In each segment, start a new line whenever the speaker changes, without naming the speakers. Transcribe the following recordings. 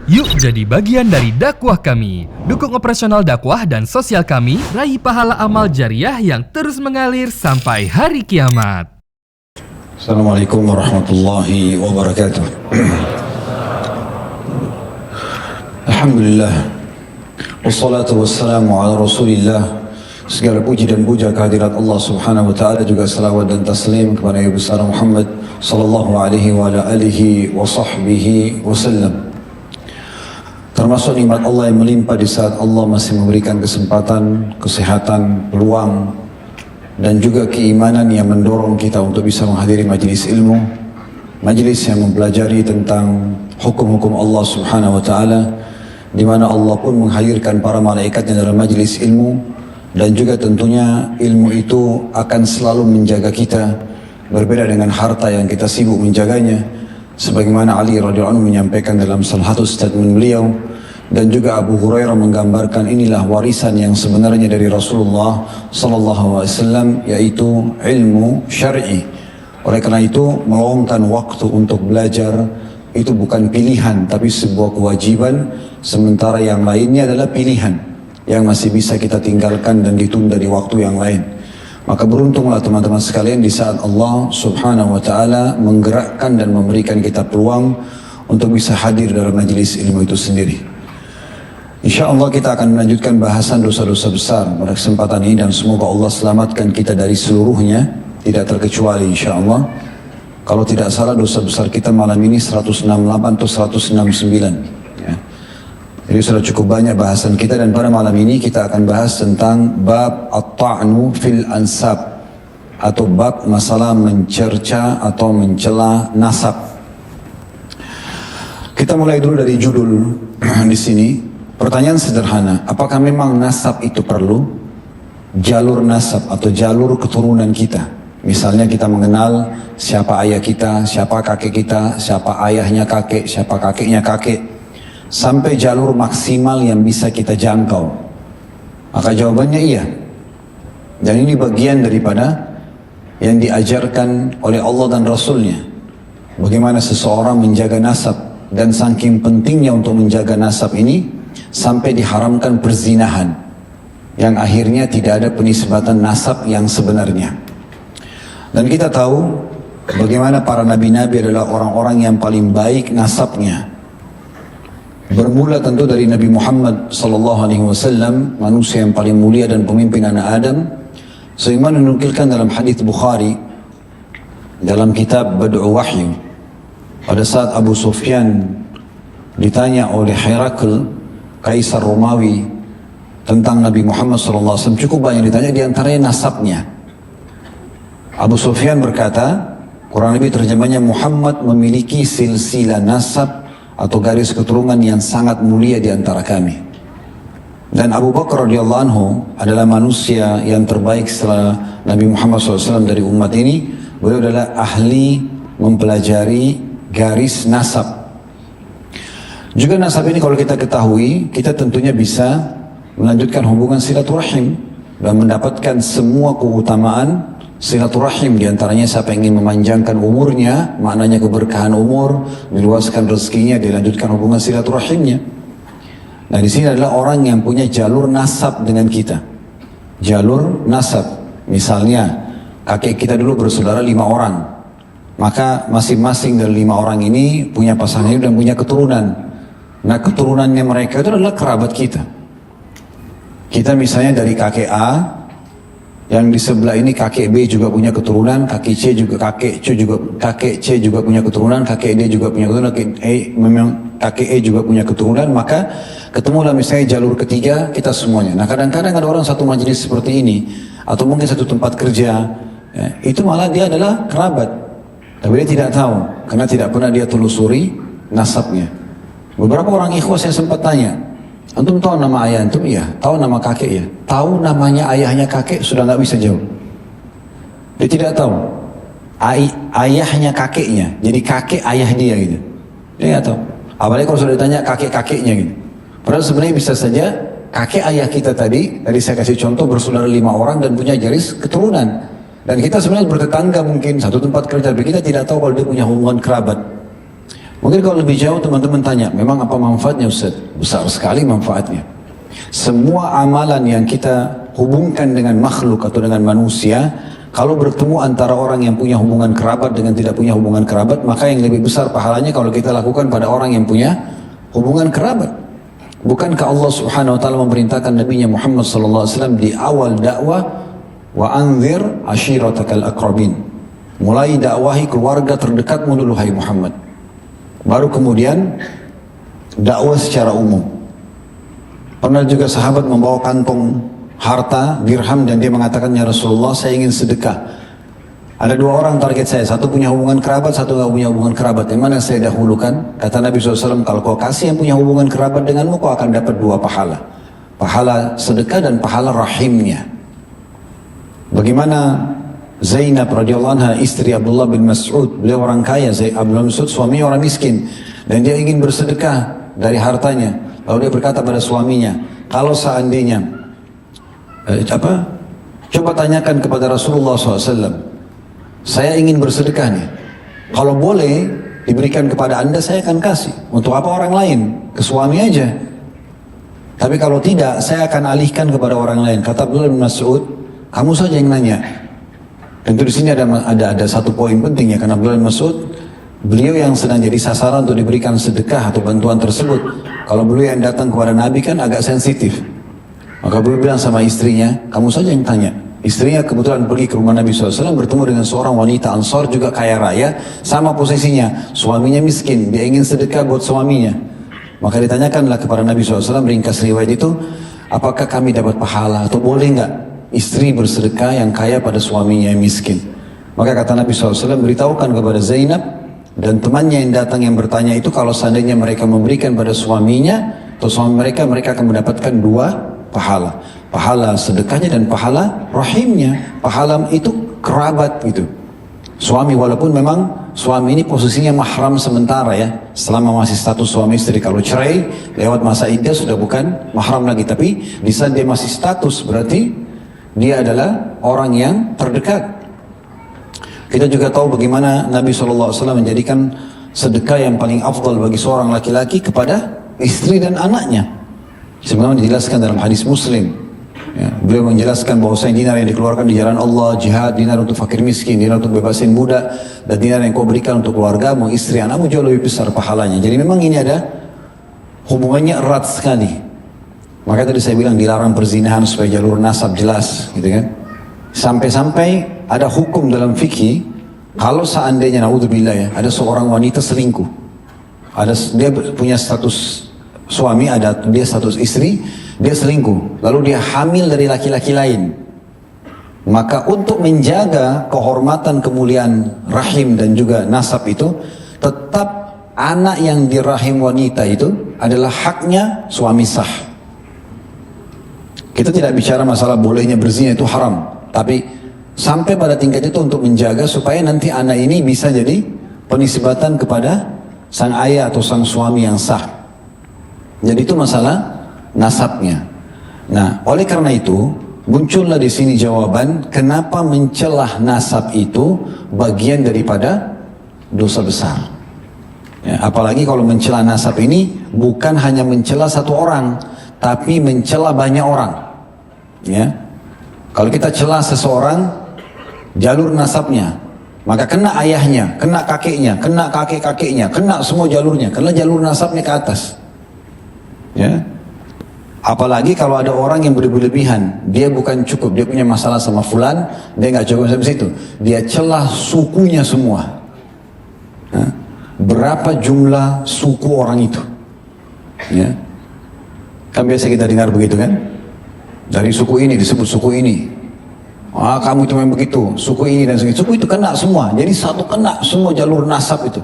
Yuk jadi bagian dari dakwah kami. Dukung operasional dakwah dan sosial kami, raih pahala amal jariah yang terus mengalir sampai hari kiamat.
Assalamualaikum warahmatullahi wabarakatuh. Alhamdulillah, wassalatu wassalamu ala rasulillah. Segala puji dan puja kehadirat Allah subhanahu wa ta'ala, juga salawat dan taslim kepada Nabi besar Muhammad sallallahu alaihi wa ala alihi wa sahbihi wasallam. Termasuk nikmat Allah yang melimpah di saat Allah masih memberikan kesempatan, kesehatan, peluang, dan juga keimanan yang mendorong kita untuk bisa menghadiri majelis ilmu, majelis yang mempelajari tentang hukum-hukum Allah subhanahu wa ta'ala, di mana Allah pun menghadirkan para malaikatnya dalam majelis ilmu, dan juga tentunya ilmu itu akan selalu menjaga kita, berbeda dengan harta yang kita sibuk menjaganya, sebagaimana Ali radhiyallahu anhu menyampaikan dalam salah satu statement beliau, dan juga Abu Hurairah menggambarkan inilah warisan yang sebenarnya dari Rasulullah sallallahu alaihi wasallam, yaitu ilmu syar'i. Oleh karena itu, meluangkan waktu untuk belajar itu bukan pilihan tapi sebuah kewajiban, sementara yang lainnya adalah pilihan yang masih bisa kita tinggalkan dan ditunda di waktu yang lain. Maka beruntunglah teman-teman sekalian di saat Allah subhanahu wa ta'ala menggerakkan dan memberikan kita peluang untuk bisa hadir dalam majelis ilmu itu sendiri. InsyaAllah kita akan melanjutkan bahasan dosa-dosa besar pada kesempatan ini, dan semoga Allah selamatkan kita dari seluruhnya, tidak terkecuali insyaAllah. Kalau tidak salah dosa besar kita malam ini 168 atau 169 ya. Jadi sudah cukup banyak bahasan kita, dan pada malam ini kita akan bahas tentang bab at-ta'nu fil ansab, atau bab masalah mencerca atau mencela nasab. Kita mulai dulu dari judul di sini. Pertanyaan sederhana, apakah memang nasab itu perlu? Jalur nasab atau jalur keturunan kita. Misalnya kita mengenal siapa ayah kita, siapa kakek kita, siapa ayahnya kakek, siapa kakeknya kakek, sampai jalur maksimal yang bisa kita jangkau. Maka jawabannya iya. Dan ini bagian daripada yang diajarkan oleh Allah dan Rasulnya. Bagaimana seseorang menjaga nasab, dan saking pentingnya untuk menjaga nasab ini, sampai diharamkan perzinahan, yang akhirnya tidak ada penisbatan nasab yang sebenarnya. Dan kita tahu bagaimana para nabi-nabi adalah orang-orang yang paling baik nasabnya. Bermula tentu dari Nabi Muhammad sallallahu alaihi wasallam, manusia yang paling mulia dan pemimpin anak Adam. Sebagaimana dinukilkan dalam hadis Bukhari dalam kitab Bad'u Wahyu, pada saat Abu Sufyan ditanya oleh Herakl, Kaisar Romawi, tentang Nabi Muhammad SAW, cukup banyak ditanya, diantaranya nasabnya. Abu Sufyan berkata, kurang lebih terjemahnya, Muhammad memiliki silsilah nasab atau garis keturunan yang sangat mulia di antara kami. Dan Abu Bakar radhiyallahu anhu adalah manusia yang terbaik setelah Nabi Muhammad SAW dari umat ini. Beliau adalah ahli mempelajari garis nasab. Juga nasab ini kalau kita ketahui, kita tentunya bisa melanjutkan hubungan silaturahim dan mendapatkan semua keutamaan silaturahim. Di antaranya siapa yang ingin memanjangkan umurnya, maknanya keberkahan umur, diluaskan rezekinya, dilanjutkan hubungan silaturahimnya. Nah, di sini adalah orang yang punya jalur nasab dengan kita. Jalur nasab, misalnya kakek kita dulu bersaudara 5 orang, maka masing-masing dari 5 orang ini punya pasangan hidup dan punya keturunan. Nah, keturunannya mereka itu adalah kerabat kita. Kita misalnya dari kakek A, yang di sebelah ini kakek B juga punya keturunan, kakek C juga kakek C juga punya keturunan, kakek D juga punya keturunan, kakek E juga punya keturunan, maka ketemulah misalnya jalur ketiga kita semuanya. Nah, kadang-kadang ada orang satu majelis seperti ini, atau mungkin satu tempat kerja, ya, itu malah dia adalah kerabat, tapi dia tidak tahu karena tidak pernah dia telusuri nasabnya. Beberapa orang ikhwas yang sempat tanya, antum tahu nama ayah antum? Iya. Tahu nama kakek? Ya. Tahu namanya ayahnya kakek? Sudah nggak bisa jawab. Dia tidak tahu ayahnya kakeknya, jadi kakek ayah dia gitu. Dia nggak tahu. Apalagi kalau sudah ditanya kakek-kakeknya gitu. Padahal sebenarnya bisa saja kakek ayah kita tadi saya kasih contoh, bersaudara 5 orang dan punya garis keturunan. Dan kita sebenarnya bertetangga mungkin satu tempat kerja, tapi kita tidak tahu kalau dia punya hubungan kerabat. Mungkin kalau lebih jauh teman-teman tanya, memang apa manfaatnya Ustaz? Besar sekali manfaatnya. Semua amalan yang kita hubungkan dengan makhluk atau dengan manusia, kalau bertemu antara orang yang punya hubungan kerabat dengan tidak punya hubungan kerabat, maka yang lebih besar pahalanya kalau kita lakukan pada orang yang punya hubungan kerabat. Bukankah Allah Subhanahu wa taala memerintahkan Nabi Muhammad sallallahu alaihi wasallam di awal dakwah, wa anzir ashiratakal aqrabin. Mulai dakwahi keluarga terdekatmu dulu hai Muhammad. Baru kemudian dakwah secara umum. Pernah juga sahabat membawa kantong harta, dirham, dan dia mengatakan, ya Rasulullah, saya ingin sedekah. Ada dua orang target saya, satu punya hubungan kerabat, satu nggak punya hubungan kerabat. Yang mana saya dahulukan? Kata Nabi SAW, kalau kau kasih yang punya hubungan kerabat denganmu, kau akan dapat dua pahala. Pahala sedekah dan pahala rahimnya. Bagaimana Zainab radhiyallahu anha, istri Abdullah bin Mas'ud, beliau orang kaya, Abdullah bin Mas'ud suaminya orang miskin, dan dia ingin bersedekah dari hartanya. Lalu dia berkata pada suaminya, kalau seandainya coba tanyakan kepada Rasulullah SAW, saya ingin bersedekah nih, kalau boleh diberikan kepada anda saya akan kasih. Untuk apa orang lain? Ke suami aja. Tapi kalau tidak, saya akan alihkan kepada orang lain. Kata Abdullah bin Mas'ud, kamu saja yang nanya. Tentu di sini ada satu poin penting ya, karena Abdullah bin Mas'ud, beliau yang sedang jadi sasaran untuk diberikan sedekah atau bantuan tersebut. Kalau beliau yang datang kepada Nabi kan agak sensitif. Maka beliau bilang sama istrinya, kamu saja yang tanya. Istrinya kebetulan pergi ke rumah Nabi SAW, bertemu dengan seorang wanita Ansar juga kaya raya, sama posisinya, suaminya miskin, dia ingin sedekah buat suaminya. Maka ditanyakanlah kepada Nabi SAW, ringkas riwayat itu, apakah kami dapat pahala atau boleh nggak istri bersedekah yang kaya pada suaminya yang miskin? Maka kata Nabi SAW, beritahukan kepada Zainab dan temannya yang datang yang bertanya itu, kalau seandainya mereka memberikan pada suaminya atau suami mereka, mereka akan mendapatkan dua pahala. Pahala sedekahnya dan pahala rahimnya. Pahala itu kerabat gitu. Suami, walaupun memang suami ini posisinya mahram sementara ya, selama masih status suami istri. Kalau cerai lewat masa iddah sudah bukan mahram lagi, tapi di saat dia masih status berarti dia adalah orang yang terdekat. Kita juga tahu bagaimana Nabi SAW menjadikan sedekah yang paling afdal bagi seorang laki-laki kepada istri dan anaknya. Sebagaimana dijelaskan dalam hadis Muslim. Ya, beliau menjelaskan bahwasanya dinar yang dikeluarkan di jalan Allah, jihad, dinar untuk fakir miskin, dinar untuk bebasin budak, dan dinar yang kau berikan untuk keluargamu, istri, anakmu jauh lebih besar pahalanya. Jadi memang ini ada hubungannya erat sekali. Maka tadi saya bilang dilarang perzinahan supaya jalur nasab jelas, gitu kan? Sampai-sampai ada hukum dalam fikih, kalau seandainya naudzubillah ya, ada seorang wanita selingkuh, dia punya status suami, ada dia status istri, dia selingkuh, lalu dia hamil dari laki-laki lain. Maka untuk menjaga kehormatan, kemuliaan rahim dan juga nasab itu, tetap anak yang di rahim wanita itu adalah haknya suami sah. Kita tidak bicara masalah bolehnya berzina, itu haram. Tapi sampai pada tingkat itu untuk menjaga supaya nanti anak ini bisa jadi penisbatan kepada sang ayah atau sang suami yang sah. Jadi itu masalah nasabnya. Nah, oleh karena itu muncullah di sini jawaban kenapa mencelah nasab itu bagian daripada dosa besar. Ya, apalagi kalau mencela nasab ini bukan hanya mencela satu orang, tapi mencela banyak orang. Ya, kalau kita celah seseorang jalur nasabnya, maka kena ayahnya, kena kakeknya, kena kakek-kakeknya, kena semua jalurnya, karena jalur nasabnya ke atas. Ya, apalagi kalau ada orang yang berlebihan, dia bukan cukup, dia punya masalah sama fulan, dia nggak cukup sampai situ, dia celah sukunya semua. Ya, berapa jumlah suku orang itu? Ya, kan biasa kita dengar begitu kan? Dari suku ini disebut suku ini. Ah, kamu itu memang begitu, suku ini dan suku itu kena semua. Jadi satu kena semua jalur nasab itu.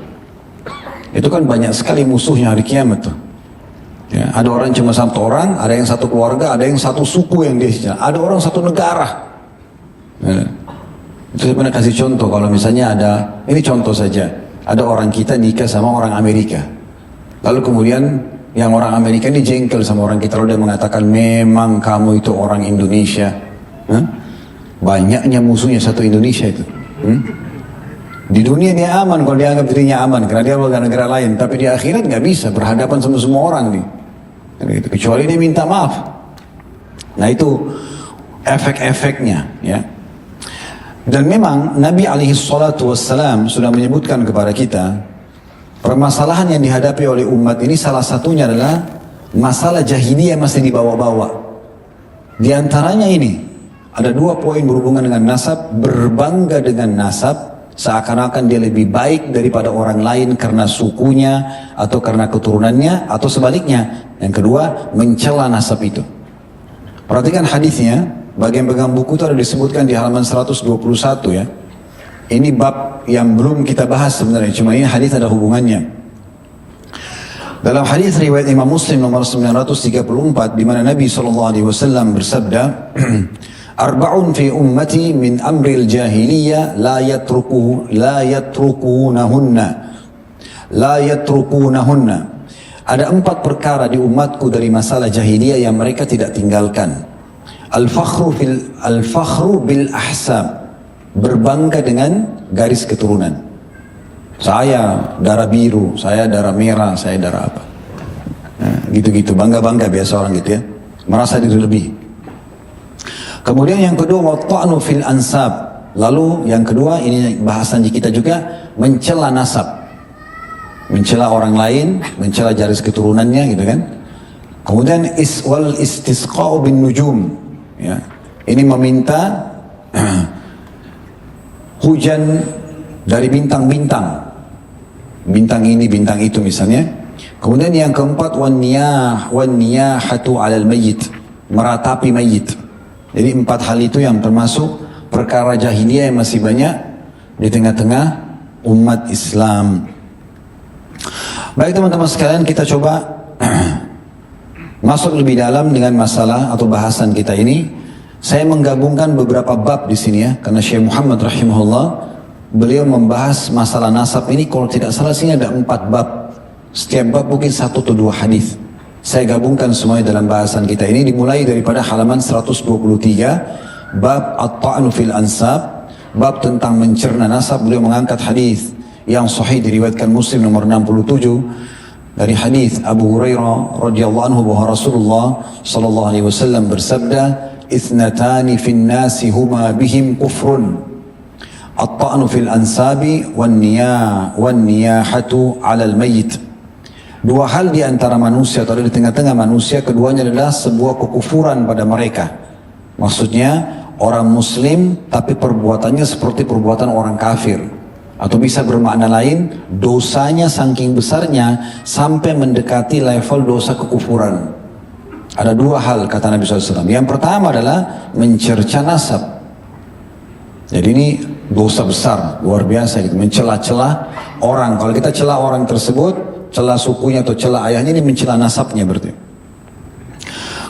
Itu kan banyak sekali musuhnya hari kiamat tuh. Ya, ada orang cuma satu orang, ada yang satu keluarga, ada yang satu suku yang dia, ada orang satu negara. Ya. Itu saya pernah kasih contoh, kalau misalnya ada, ini contoh saja, ada orang kita nikah sama orang Amerika, lalu kemudian yang orang Amerika ini jengkel sama orang kita, lalu dia mengatakan memang kamu itu orang Indonesia. Banyaknya musuhnya satu Indonesia itu. Di dunia dia aman kalau dia anggap dirinya aman karena dia warga negara lain, tapi di akhirat nggak bisa berhadapan sama semua orang nih. Gitu. Kecuali dia minta maaf. Nah itu efek-efeknya ya. Dan memang Nabi SAW sudah menyebutkan kepada kita permasalahan yang dihadapi oleh umat ini salah satunya adalah masalah jahiliyah masih dibawa-bawa. Di antaranya ini ada 2 poin berhubungan dengan nasab, berbangga dengan nasab seakan-akan dia lebih baik daripada orang lain karena sukunya atau karena keturunannya atau sebaliknya. Yang kedua, mencela nasab itu. Perhatikan hadisnya, bagian pegang buku itu ada disebutkan di halaman 121 ya. Ini bab yang belum kita bahas sebenarnya, cuma ini hadis ada hubungannya. Dalam hadis riwayat Imam Muslim nomor 934 di mana Nabi SAW bersabda, "Arba'un fi ummati min amril jahiliyah la yatrukunahunna." Ada 4 perkara di umatku dari masalah jahiliyah yang mereka tidak tinggalkan. Al-fakhru bil ahsab, berbangga dengan garis keturunan. Saya darah biru, saya darah merah, saya darah apa. Nah, gitu-gitu, bangga-bangga biasa orang gitu ya. Merasa diri lebih. Kemudian yang kedua, watta'nu fil ansab. Lalu yang kedua, ini bahasan kita juga, mencela nasab. Mencela orang lain, mencela garis keturunannya gitu kan. Kemudian wal istisqa'u bin nujum. Ya. Ini meminta hujan dari bintang-bintang. Bintang ini, bintang itu misalnya. Kemudian yang keempat, wan niyahatu 'alal mayyit, meratapi mayit. Jadi 4 hal itu yang termasuk perkara jahiliyah yang masih banyak di tengah-tengah umat Islam. Baik teman-teman sekalian, kita coba masuk lebih dalam dengan masalah atau bahasan kita ini. Saya menggabungkan beberapa bab di sini ya, karena Syekh Muhammad rahimahullah beliau membahas masalah nasab ini kalau tidak salah sini ada 4 bab. Setiap bab mungkin 1 atau 2 hadis. Saya gabungkan semuanya dalam bahasan kita ini, dimulai daripada halaman 123 bab at-ta'nu fil ansab, bab tentang mencerna nasab. Beliau mengangkat hadis yang sahih diriwayatkan Muslim nomor 67 dari hadis Abu Hurairah radhiyallahu anhu bahwa Rasulullah sallallahu alaihi wasallam bersabda, "Ithnatani fin nasi huma bihim kufrun, at-ta'nu fil ansabi wan niyahatu 'alal mayyit." 2 hal di antara manusia atau di tengah-tengah manusia, keduanya adalah sebuah kekufuran pada mereka. Maksudnya orang muslim tapi perbuatannya seperti perbuatan orang kafir. Atau bisa bermakna lain, dosanya saking besarnya sampai mendekati level dosa kekufuran. Ada 2 hal kata Nabi SAW. Yang pertama adalah mencerca nasab. Jadi ini dosa besar, luar biasa gitu. Mencela-cela orang. Kalau kita cela orang tersebut, cela sukunya atau cela ayahnya, ini mencela nasabnya berarti.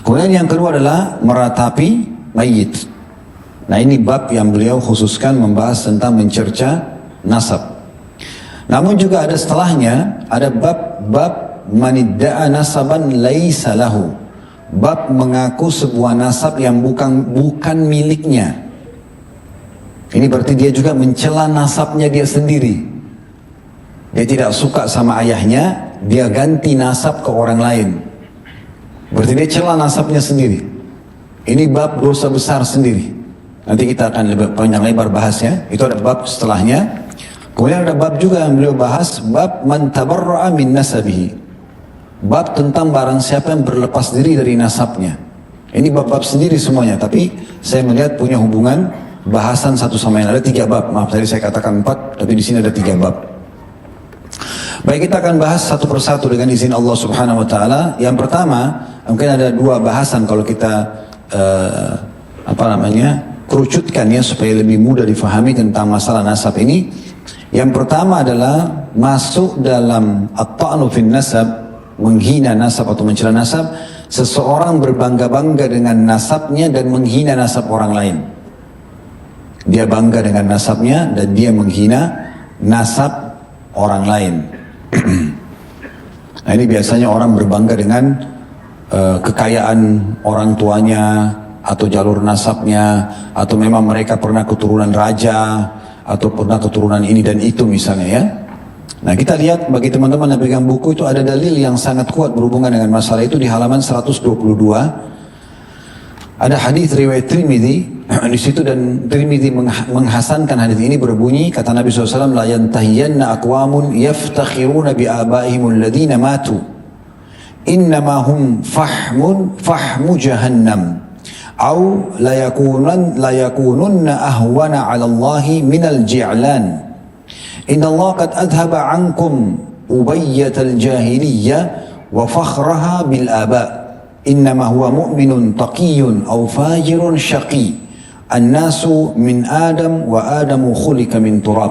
Kemudian yang kedua adalah meratapi mayit. Nah ini bab yang beliau khususkan membahas tentang mencerca nasab. Namun juga ada setelahnya, ada bab manidda'a nasaban laisa lahu. Bab mengaku sebuah nasab yang bukan miliknya. Ini berarti dia juga mencela nasabnya dia sendiri. Dia tidak suka sama ayahnya, dia ganti nasab ke orang lain. Berarti dia cela nasabnya sendiri. Ini bab dosa besar sendiri. Nanti kita akan lebih panjang lebar bahasnya. Itu ada bab setelahnya. Kemudian ada bab juga yang beliau bahas, bab man tabarra'a min nasabihi. Bab tentang barang siapa yang berlepas diri dari nasabnya. Ini bab-bab sendiri semuanya, tapi saya melihat punya hubungan bahasan satu sama lain. Ada 3 bab, maaf tadi saya katakan 4, tapi di sini ada 3 bab. Baik, kita akan bahas satu persatu dengan izin Allah Subhanahu wa taala. Yang pertama, mungkin ada 2 bahasan kalau kita kerucutkan ya supaya lebih mudah difahami tentang masalah nasab ini. Yang pertama adalah masuk dalam at-ta'nu fin nasab, menghina nasab atau mencela nasab. Seseorang berbangga-bangga dengan nasabnya dan menghina nasab orang lain. Dia bangga dengan nasabnya dan dia menghina nasab orang lain. Nah ini biasanya orang berbangga dengan kekayaan orang tuanya atau jalur nasabnya, atau memang mereka pernah keturunan raja, atau pernah keturunan ini dan itu misalnya ya. Nah kita lihat bagi teman-teman yang pegang buku itu ada dalil yang sangat kuat berhubungan dengan masalah itu di halaman 122. Ada hadis riwayat Tirmidzi di situ dan Tirmidzi menghasankan hadis ini berbunyi kata Nabi SAW, la yantahiyanna aqwamun yaftakhiruna bi abaihimul ladina matu innama hum fahmu jahannam au la yakununna ahwana 'ala Allahi minal ji'lan inna Allah qad adhaba 'ankum ubayyatal jahiliyah wa fakhraha bil aba' innama huwa mu'minun taqiyun aw fajirun syaqi annasu min Adam wa Adamu khuliqa min turab.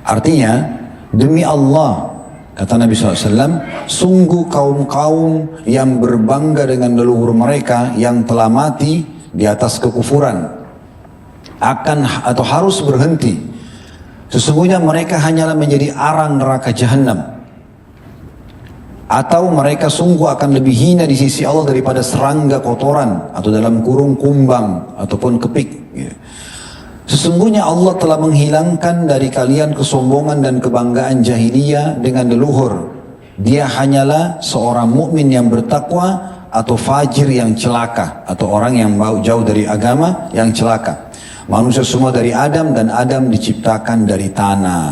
Artinya demi Allah kata Nabi SAW, sungguh kaum-kaum yang berbangga dengan leluhur mereka yang telah mati di atas kekufuran akan atau harus berhenti. Sesungguhnya mereka hanyalah menjadi arang neraka jahanam. Atau mereka sungguh akan lebih hina di sisi Allah daripada serangga kotoran atau dalam kurung kumbang ataupun kepik. Sesungguhnya Allah telah menghilangkan dari kalian kesombongan dan kebanggaan jahiliyah dengan leluhur. Dia hanyalah seorang mukmin yang bertakwa atau fajir yang celaka atau orang yang jauh dari agama yang celaka. Manusia semua dari Adam dan Adam diciptakan dari tanah.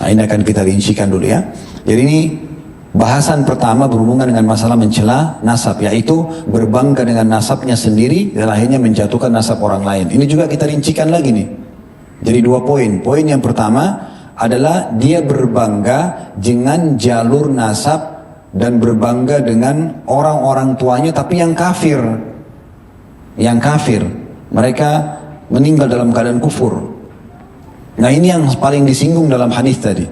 Nah ini akan kita rincikan dulu ya. Jadi ini bahasan pertama berhubungan dengan masalah mencela nasab, yaitu berbangga dengan nasabnya sendiri dan akhirnya menjatuhkan nasab orang lain. Ini juga kita rincikan lagi nih. Jadi 2 poin. Poin yang pertama adalah dia berbangga dengan jalur nasab dan berbangga dengan orang-orang tuanya tapi yang kafir. Yang kafir. Mereka meninggal dalam keadaan kufur. Nah ini yang paling disinggung dalam hadis tadi.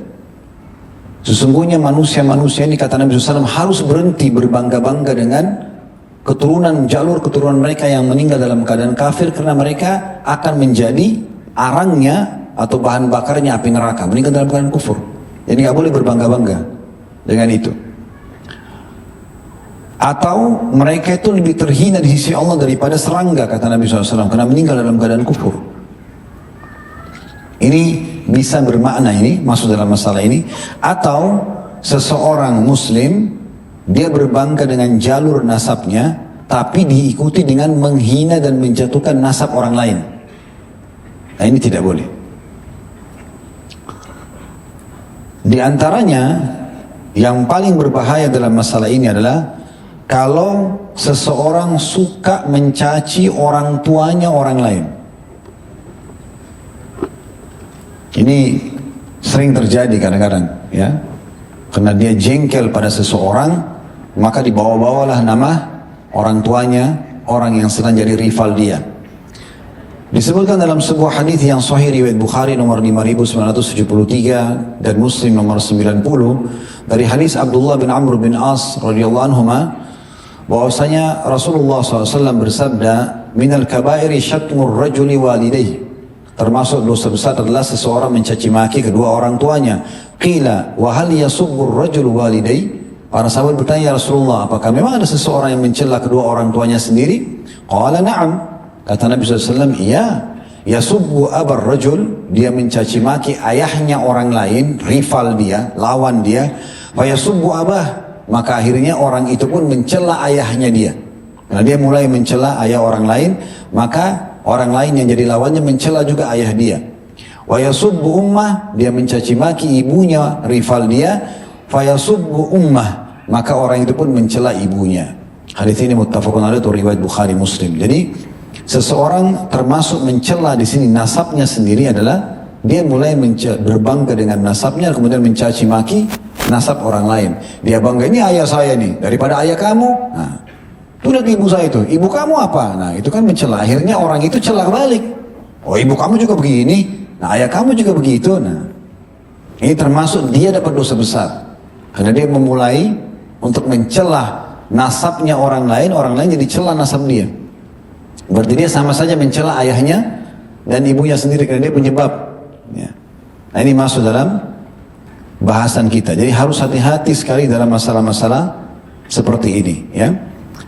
Sesungguhnya manusia-manusia ini kata Nabi SAW harus berhenti berbangga-bangga dengan jalur keturunan mereka yang meninggal dalam keadaan kafir karena mereka akan menjadi arangnya atau bahan bakarnya api neraka, meninggal dalam keadaan kufur. Jadi nggak boleh berbangga-bangga dengan itu. Atau mereka itu lebih terhina di sisi Allah daripada serangga kata Nabi SAW karena meninggal dalam keadaan kufur. Ini bisa bermakna ini, masuk dalam masalah ini. Atau seseorang muslim, dia berbangga dengan jalur nasabnya, tapi diikuti dengan menghina dan menjatuhkan nasab orang lain. Nah ini tidak boleh. Di antaranya, yang paling berbahaya dalam masalah ini adalah kalau seseorang suka mencaci orang tuanya orang lain. Ini sering terjadi kadang-kadang ya. Karena dia jengkel pada seseorang, maka dibawa-bawalah nama orang tuanya, orang yang sedang jadi rival dia. Disebutkan dalam sebuah hadis yang sahih riwayat Bukhari nomor 5973 dan Muslim nomor 90 dari hadis Abdullah bin Amr bin As radhiyallahu anhuma bahwasanya Rasulullah SAW bersabda, minal kabairi syatmur rajuli walidayhi. Termasuk dosa besar adalah seseorang mencaci maki kedua orang tuanya. Qila wa hal yasubbur rajul walidayhi? Para sahabat bertanya, ya Rasulullah, apakah memang ada seseorang yang mencela kedua orang tuanya sendiri? Qala na'am. Kata Nabi SAW, iya. Yasubbu abar rajul, dia mencaci maki ayahnya orang lain, rival dia, lawan dia. Wa yasubbu abah, maka akhirnya orang itu pun mencela ayahnya dia. Nah dia mulai mencela ayah orang lain, maka orang lain yang jadi lawannya mencela juga ayah dia. Wa yasubbu ummah, dia mencaci maki ibunya rival dia. Fa yasubbu ummah, maka orang itu pun mencela ibunya. Hadis ini muttafaqun alaih, riwayat Bukhari Muslim. Jadi seseorang termasuk mencela di sini nasabnya sendiri adalah dia mulai berbangga dengan nasabnya kemudian mencaci maki nasab orang lain. Dia bangga, ini ayah saya nih daripada ayah kamu. Nah, itu lihat ibu saya itu, ibu kamu apa? Nah itu kan mencela. Akhirnya orang itu celah balik. Oh ibu kamu juga begini, nah ayah kamu juga begitu. Nah ini termasuk dia dapat dosa besar karena dia memulai untuk mencela nasabnya orang lain jadi celah nasab dia. Berarti dia sama saja mencela ayahnya dan ibunya sendiri karena dia penyebab. Ya. Nah ini masuk dalam bahasan kita. Jadi harus hati-hati sekali dalam masalah-masalah seperti ini. Ya.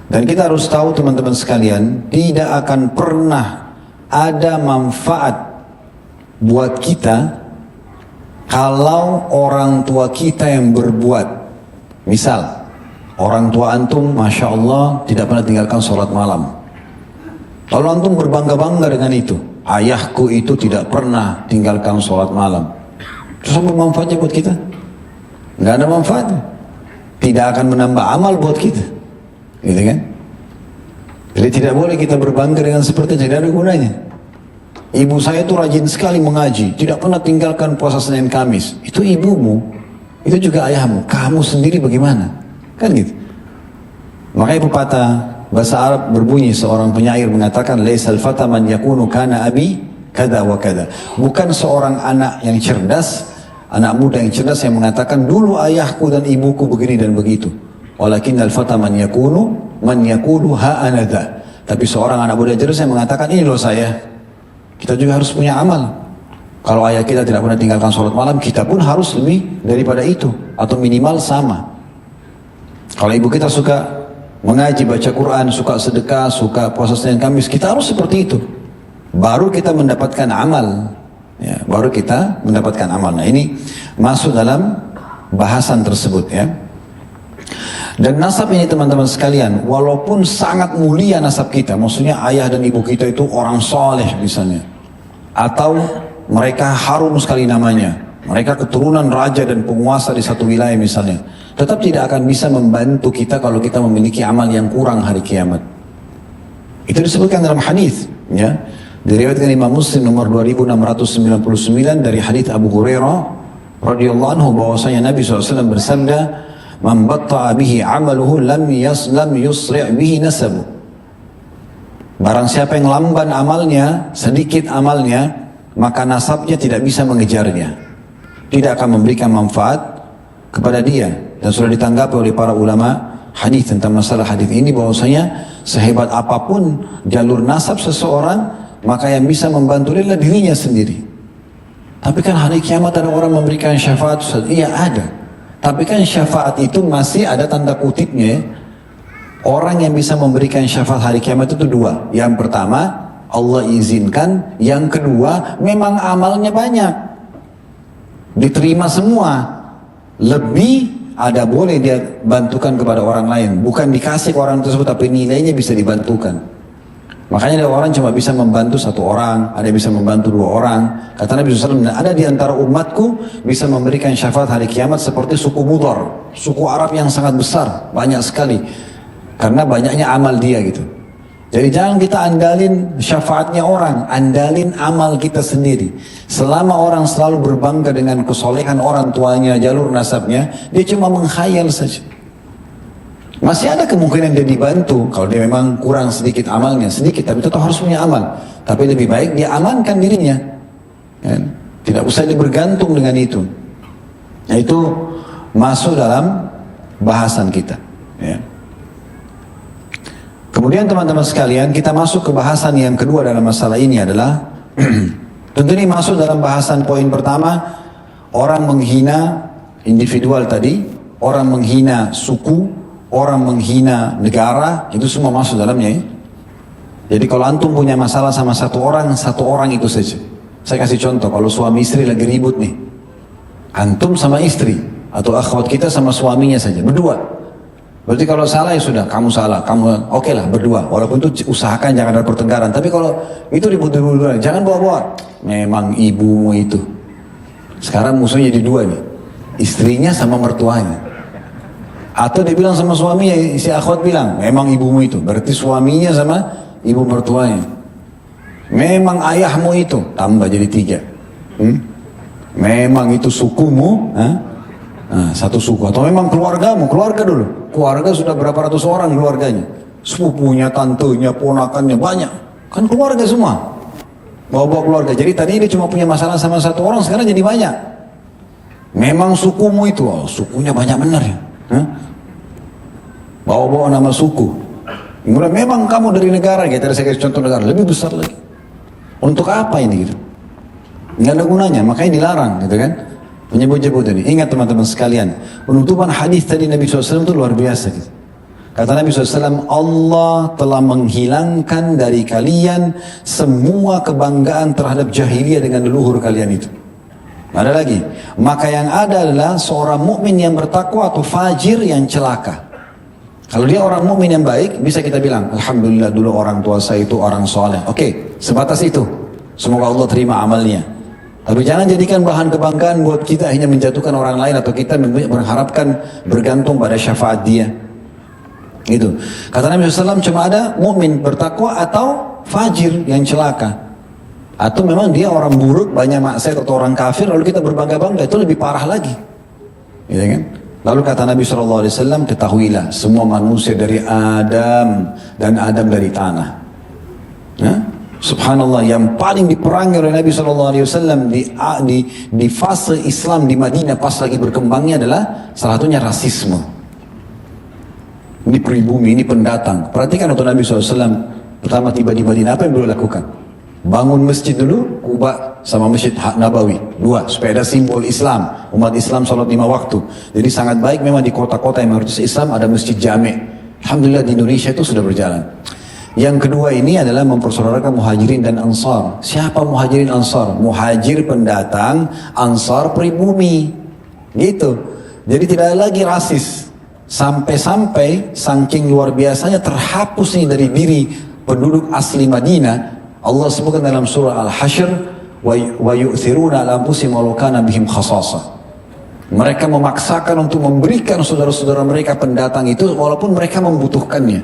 Dan kita harus tahu teman-teman sekalian, tidak akan pernah ada manfaat buat kita kalau orang tua kita yang berbuat. Misal, orang tua antum Masya Allah tidak pernah tinggalkan sholat malam. Lalu antum berbangga-bangga dengan itu. Ayahku itu tidak pernah tinggalkan sholat malam. Terus apa manfaatnya buat kita? Nggak ada manfaatnya. Tidak akan menambah amal buat kita. Gitu kan? Jadi tidak boleh kita berbangga dengan seperti itu, tidak ada gunanya. Ibu saya itu rajin sekali mengaji, tidak pernah tinggalkan puasa Senin Kamis. Itu ibumu, itu juga ayahmu. Kamu sendiri bagaimana? Kan gitu. Makanya pepatah bahasa Arab berbunyi, seorang penyair mengatakan, laisal fata man yakunu kana abi kada wa kada. Bukan seorang anak yang cerdas, anak muda yang cerdas yang mengatakan dulu ayahku dan ibuku begini dan begitu. Walakin al-fata man yakulu ha anada. Tapi seorang anak muda cerdas yang mengatakan, ini loh saya. Kita juga harus punya amal. Kalau ayah kita tidak pernah tinggalkan sholat malam, kita pun harus lebih daripada itu, atau minimal sama. Kalau ibu kita suka mengaji, baca Quran, suka sedekah, suka puasa Senin Kamis, kita harus seperti itu. Baru kita mendapatkan amal. Ya, baru kita mendapatkan amal. Nah, ini masuk dalam bahasan tersebut ya. Dan nasab ini teman-teman sekalian, walaupun sangat mulia nasab kita, maksudnya ayah dan ibu kita itu orang soleh misalnya, atau mereka harum sekali namanya, mereka keturunan raja dan penguasa di satu wilayah misalnya, tetap tidak akan bisa membantu kita kalau kita memiliki amal yang kurang hari kiamat. Itu disebutkan dalam hadis, ya. Diriwayatkan Imam Muslim nomor 2699 dari hadis Abu Hurairah radhiyallahu anhu bahwasanya Nabi SAW bersabda, "Man batta'a bihi 'amaluhu lam yusri' bihi nasabu." Barang siapa yang lamban amalnya, sedikit amalnya, maka nasabnya tidak bisa mengejarnya. Tidak akan memberikan manfaat kepada dia. Dan sudah ditanggapi oleh para ulama hadis tentang masalah hadis ini bahwasanya sehebat apapun jalur nasab seseorang, maka yang bisa membantu dia adalah dirinya sendiri. Tapi kan hari kiamat ada orang memberikan syafaat. Iya ada. Tapi kan syafaat itu masih ada tanda kutipnya. Orang yang bisa memberikan syafaat hari kiamat itu dua. Yang pertama, Allah izinkan. Yang kedua, memang amalnya banyak. Diterima semua. Lebih ada boleh dia bantukan kepada orang lain. Bukan dikasih ke orang tersebut, tapi nilainya bisa dibantukan. Makanya ada orang cuma bisa membantu satu orang, ada yang bisa membantu dua orang. Kata Nabi SAW, ada di antara umatku bisa memberikan syafaat hari kiamat seperti suku Mudhar, suku Arab yang sangat besar, banyak sekali. Karena banyaknya amal dia gitu. Jadi jangan kita andalin syafaatnya orang, andalin amal kita sendiri. Selama orang selalu berbangga dengan kesolehan orang tuanya, jalur nasabnya, dia cuma menghayal saja. Masih ada kemungkinan dia dibantu kalau dia memang kurang sedikit amalnya, sedikit, tapi tetap harus punya amal. Tapi lebih baik dia amankan dirinya, kan? Tidak usah dia bergantung dengan itu. Nah, itu masuk dalam bahasan kita, ya. Kemudian teman-teman sekalian, kita masuk ke bahasan yang kedua dalam masalah ini adalah tentu ini masuk dalam bahasan poin pertama, orang menghina individual tadi, orang menghina suku, orang menghina negara, itu semua masuk dalamnya ya. Jadi kalau antum punya masalah sama satu orang itu saja. Saya kasih contoh, kalau suami istri lagi ribut nih, antum sama istri, atau akhwat kita sama suaminya saja, berdua. Berarti kalau salah ya sudah, kamu salah, kamu oke lah berdua. Walaupun itu usahakan jangan ada pertengkaran. Tapi kalau itu ribut-ribut, jangan bawa-bawa. Memang ibumu itu. Sekarang musuhnya jadi dua nih, istrinya sama mertuanya. Atau dia bilang sama suaminya, si akhwat bilang, memang ibumu itu. Berarti suaminya sama ibu mertuanya. Memang ayahmu itu, tambah jadi tiga. Memang itu sukumu, nah, satu suku. Atau memang keluargamu, keluarga dulu. Keluarga sudah berapa ratus orang keluarganya. Sepupunya, tantenya, ponakannya, banyak. Kan keluarga semua. Bawa-bawa keluarga. Jadi tadi dia cuma punya masalah sama satu orang, sekarang jadi banyak. Memang sukumu itu, oh, sukunya banyak benar ya. Bawa-bawa nama suku. Kemudian memang kamu dari negara, ya tadi saya kasih contoh negara lebih besar lagi. Untuk apa ini gitu? Nggak ada gunanya, makanya dilarang gitu kan. Menyebut-nyebut ini. Ingat teman-teman sekalian, penutupan hadis tadi Nabi SAW itu luar biasa gitu. Kata Nabi SAW, Allah telah menghilangkan dari kalian semua kebanggaan terhadap jahiliyah dengan leluhur kalian itu. Ada lagi, maka yang ada adalah seorang mukmin yang bertakwa atau fajir yang celaka. Kalau dia orang mukmin yang baik, bisa kita bilang, alhamdulillah dulu orang tua saya itu orang soleh. Oke, sebatas itu. Semoga Allah terima amalnya. Tapi jangan jadikan bahan kebanggaan buat kita hanya menjatuhkan orang lain atau kita mengharapkan bergantung pada syafaat dia. Gitu. Kata Nabi SAW, cuma ada mukmin bertakwa atau fajir yang celaka. Atau memang dia orang buruk, banyak maksiat atau orang kafir, lalu kita berbangga-bangga, itu lebih parah lagi. Gitu kan? Lalu kata Nabi SAW, ketahuilah semua manusia dari Adam dan Adam dari tanah. Nah, subhanallah, yang paling diperangi oleh Nabi SAW di fase Islam di Madinah pas lagi berkembangnya adalah salah satunya rasisme. Ini pribumi, ini pendatang. Perhatikan waktu Nabi SAW pertama tiba di Madinah, apa yang beliau lakukan? Bangun masjid dulu, Kuba sama Masjid Nabawi. Dua, supaya ada simbol Islam. Umat Islam sholat 5 waktu. Jadi sangat baik memang di kota-kota yang mayoritas Islam ada masjid jami'. Alhamdulillah di Indonesia itu sudah berjalan. Yang kedua ini adalah mempersaudarakan muhajirin dan ansar. Siapa muhajirin ansar? Muhajir pendatang, ansar pribumi. Gitu. Jadi tidak ada lagi rasis. Sampai-sampai saking luar biasanya terhapus ini dari diri penduduk asli Madinah. Allah sebutkan dalam surah Al-Hashr, wa yu'thiruna ala anfusihim walau kana bihim khasasah. Mereka memaksakan untuk memberikan saudara-saudara mereka pendatang itu walaupun mereka membutuhkannya.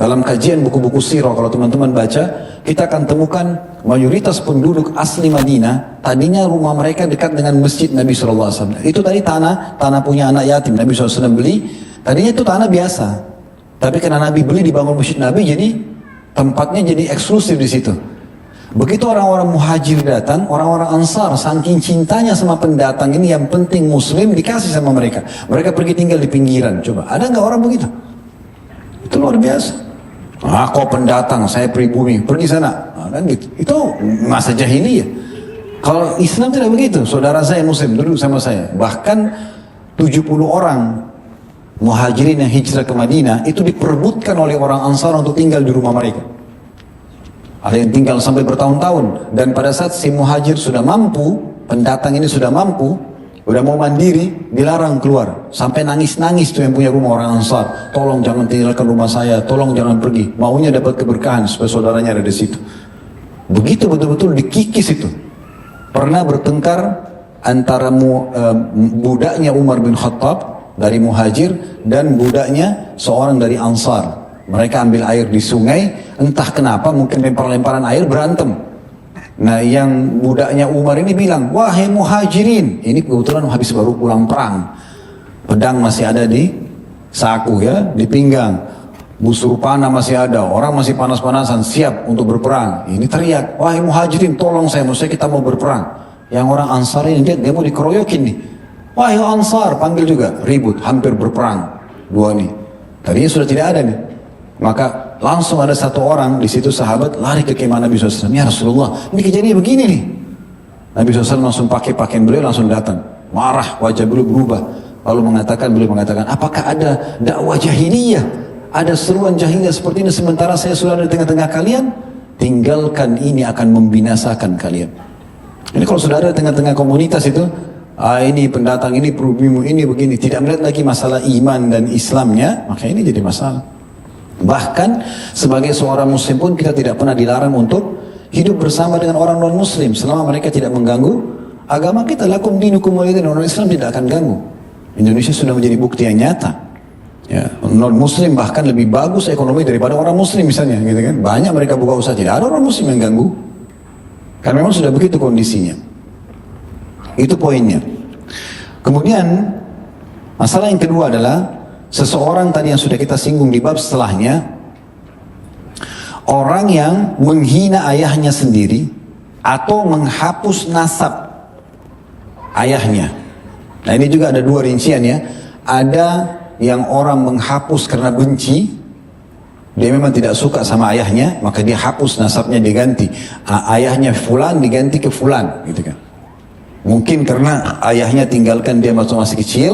Dalam kajian buku-buku sirah, kalau teman-teman baca, kita akan temukan mayoritas penduduk asli Madinah, tadinya rumah mereka dekat dengan masjid Nabi SAW. Itu tadi tanah punya anak yatim, Nabi SAW beli, tadinya itu tanah biasa. Tapi karena Nabi beli dibangun masjid Nabi, jadi tempatnya jadi eksklusif di situ. Begitu orang-orang muhajir datang, orang-orang ansar, saking cintanya sama pendatang ini yang penting muslim, dikasih sama mereka. Mereka pergi tinggal di pinggiran, coba, ada nggak orang begitu? Itu luar biasa. Kau pendatang, saya pribumi, pergi sana. Kan gitu. Itu masa jahiliyah. Kalau Islam tidak begitu. Saudara saya muslim, duduk sama saya. Bahkan 70 orang muhajirin yang hijrah ke Madinah itu diperebutkan oleh orang Ansar untuk tinggal di rumah mereka. Ada yang tinggal sampai bertahun-tahun. Dan pada saat si muhajir sudah mampu, pendatang ini sudah mampu, udah mau mandiri, dilarang keluar. Sampai nangis-nangis tuh yang punya rumah orang Ansar. Tolong jangan tinggalkan rumah saya, tolong jangan pergi. Maunya dapat keberkahan supaya saudaranya ada di situ. Begitu betul-betul dikikis itu. Pernah bertengkar antara budaknya Umar bin Khattab dari Muhajir dan budaknya seorang dari Ansar. Mereka ambil air di sungai, entah kenapa mungkin lempar-lemparan air berantem. Nah yang budaknya Umar ini bilang, wahai muhajirin, ini kebetulan habis baru pulang perang, pedang masih ada di saku ya, di pinggang, busur panah masih ada, orang masih panas-panasan, siap untuk berperang. Ini teriak, wahai muhajirin, tolong saya, maksudnya kita mau berperang. Yang orang Ansar ini dia mau dikeroyokin nih, wahai Ansar, panggil juga, ribut, hampir berperang dua nih. Tadinya sudah tidak ada nih. Maka langsung ada satu orang di situ sahabat lari ke kemah Nabi SAW. Ya Rasulullah, ini kejadian begini nih. Nabi SAW langsung pakai pakaian beliau langsung datang. Marah, wajah beliau berubah. Lalu beliau mengatakan, apakah ada dakwah jahiliyah? Ada seruan jahiliyah seperti ini sementara saya sudah ada di tengah-tengah kalian? Tinggalkan ini akan membinasakan kalian. Ini kalau sudah ada di tengah-tengah komunitas itu, ini pendatang, ini perubimu, ini begini. Tidak melihat lagi masalah iman dan Islamnya, maka ini jadi masalah. Bahkan sebagai seorang muslim pun kita tidak pernah dilarang untuk hidup bersama dengan orang non muslim selama mereka tidak mengganggu agama kita. Lakum dinukum waliyadin, orang Islam tidak akan ganggu. Indonesia sudah menjadi bukti yang nyata ya, non muslim bahkan lebih bagus ekonomi daripada orang muslim misalnya gitu kan. Banyak mereka buka usaha, tidak ada orang muslim yang ganggu karena memang sudah begitu kondisinya. Itu poinnya. Kemudian masalah yang kedua adalah seseorang tadi yang sudah kita singgung di bab setelahnya, orang yang menghina ayahnya sendiri atau menghapus nasab ayahnya. Nah ini juga ada dua rincian ya. Ada yang orang menghapus karena benci, dia memang tidak suka sama ayahnya, maka dia hapus nasabnya, diganti ayahnya fulan diganti ke fulan gitu kan. Mungkin karena ayahnya tinggalkan dia masih kecil,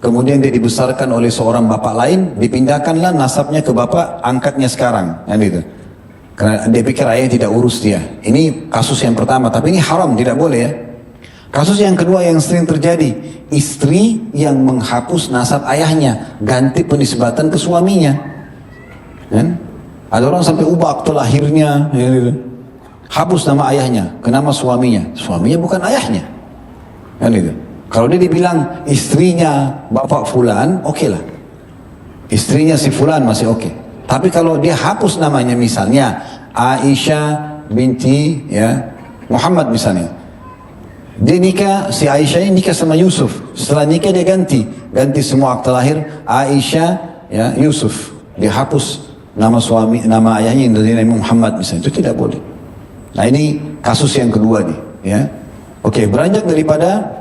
kemudian dia dibesarkan oleh seorang bapak lain, dipindahkanlah nasabnya ke bapak angkatnya sekarang, kan gitu. Karena dia pikir ayahnya tidak urus dia. Ini kasus yang pertama, tapi ini haram, tidak boleh ya. Kasus yang kedua yang sering terjadi, istri yang menghapus nasab ayahnya, ganti penisbatan ke suaminya. Kan? Ada orang sampai ubah akte lahirnya, ya gitu. Hapus nama ayahnya ke nama suaminya. Suaminya bukan ayahnya. Kan gitu. Kalau dia dibilang istrinya bapak fulan, oke lah. Istrinya si fulan masih oke. Tapi kalau dia hapus namanya misalnya Aisyah binti ya Muhammad misalnya. Dia nikah, si Aisyah ini nikah sama Yusuf. Setelah nikah dia ganti semua akte lahir Aisyah ya Yusuf. Dia hapus nama suami, nama ayahnya yang dari nama Muhammad misalnya. Itu tidak boleh. Nah ini kasus yang kedua nih ya. Oke, beranjak daripada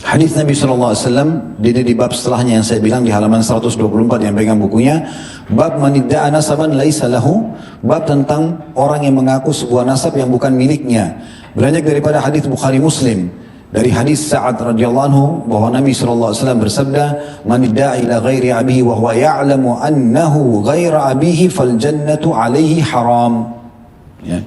hadis Nabi SAW, di bab setelahnya yang saya bilang di halaman 124 yang pegang bukunya, bab manidda'a nasaban laisa lahu, bab tentang orang yang mengaku sebuah nasab yang bukan miliknya. Beranjak daripada hadis Bukhari Muslim dari hadis Sa'ad radhiyallahu anhu bahwa Nabi SAW bersabda, manidda'a ila ghairi abihi wa huwa ya'lamu annahu ghaira abihi fal jannatu alaihi haram. Ya.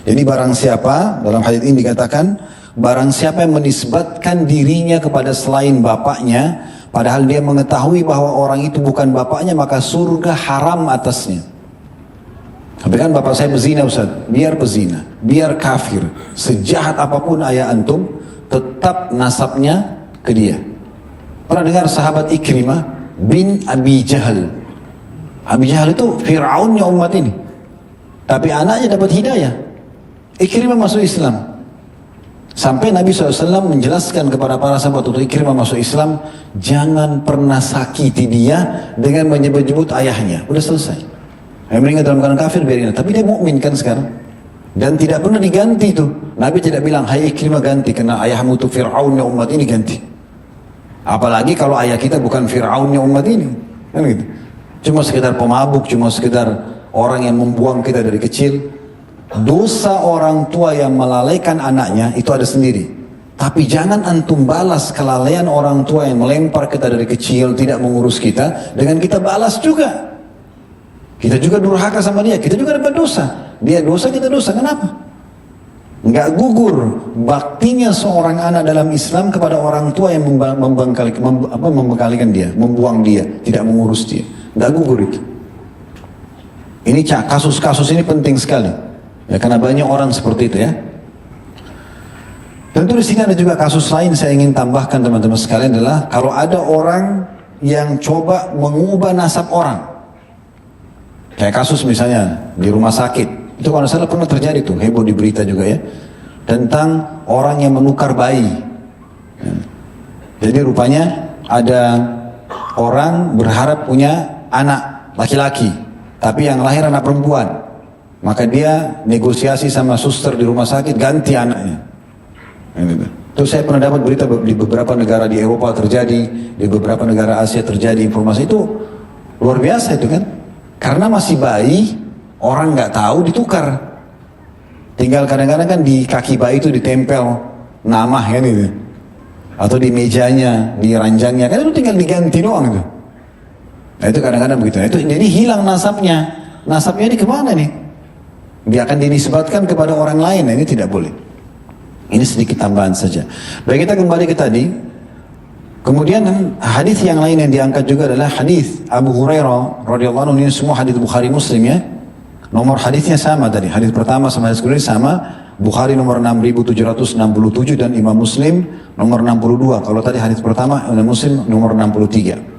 Jadi barang siapa, dalam hadis ini dikatakan, barang siapa yang menisbatkan dirinya kepada selain bapaknya, padahal dia mengetahui bahwa orang itu bukan bapaknya, maka surga haram atasnya. Tapi kan bapak saya berzina Ustaz, biar berzina, biar kafir, sejahat apapun ayah antum, tetap nasabnya ke dia. Pernah dengar sahabat Ikrimah bin Abi Jahal? Abi Jahal itu Fir'aunnya umat ini. Tapi anaknya dapat hidayah. Ikrimah masuk Islam. Sampai Nabi SAW menjelaskan kepada para sahabat untuk Ikrimah masuk Islam, jangan pernah sakiti dia dengan menyebut-nyebut ayahnya. Udah selesai. Yang meninggal dalam keadaan kafir biarin. Tapi dia mukmin kan sekarang. Dan tidak pernah diganti itu. Nabi tidak bilang, hai Ikrimah ganti karena ayahmu itu Fir'aunnya umat ini ganti. Apalagi kalau ayah kita bukan Fir'aunnya umat ini. Kan gitu. Cuma sekedar pemabuk, cuma sekedar orang yang membuang kita dari kecil. Dosa orang tua yang melalaikan anaknya itu ada sendiri. Tapi jangan antum balas kelalaian orang tua yang melempar kita dari kecil, tidak mengurus kita, dengan kita balas juga. Kita juga durhaka sama dia, kita juga dapat dosa. Dia dosa, kita dosa, kenapa? Nggak gugur baktinya seorang anak dalam Islam kepada orang tua yang membengkalikan dia, membuang dia, tidak mengurus dia. Nggak gugur itu. Ini kasus-kasus ini penting sekali. Ya, karena banyak orang seperti itu ya. Tentu di sini ada juga kasus lain saya ingin tambahkan teman-teman sekalian adalah kalau ada orang yang coba mengubah nasab orang. Kayak kasus misalnya di rumah sakit. Itu kalau salah pernah terjadi tuh, heboh di berita juga ya. Tentang orang yang menukar bayi. Ya. Jadi rupanya ada orang berharap punya anak laki-laki, tapi yang lahir anak perempuan. Maka dia negosiasi sama suster di rumah sakit ganti anaknya. Terus saya pernah dapat berita di beberapa negara di Eropa terjadi, di beberapa negara Asia terjadi informasi itu luar biasa itu kan. Karena masih bayi, orang nggak tahu ditukar. Tinggal kadang-kadang kan di kaki bayi itu ditempel nama kan itu, atau di mejanya, di ranjangnya, kan itu tinggal diganti doang itu. Nah itu kadang-kadang begitu. Nah, itu jadi hilang nasabnya. Nasabnya ini kemana nih? Dia akan dinisbatkan kepada orang lain. Nah, ini tidak boleh. Ini sedikit tambahan saja. Baik, kita kembali ke tadi. Kemudian hadis yang lain yang diangkat juga adalah hadis Abu Hurairah radhiyallahu anhu. Ini semua hadis Bukhari Muslim ya. Nomor hadisnya sama tadi. Hadis pertama sama hadis kedua sama. Bukhari nomor 6767 dan Imam Muslim nomor 62. Kalau tadi hadis pertama Imam Muslim nomor 63.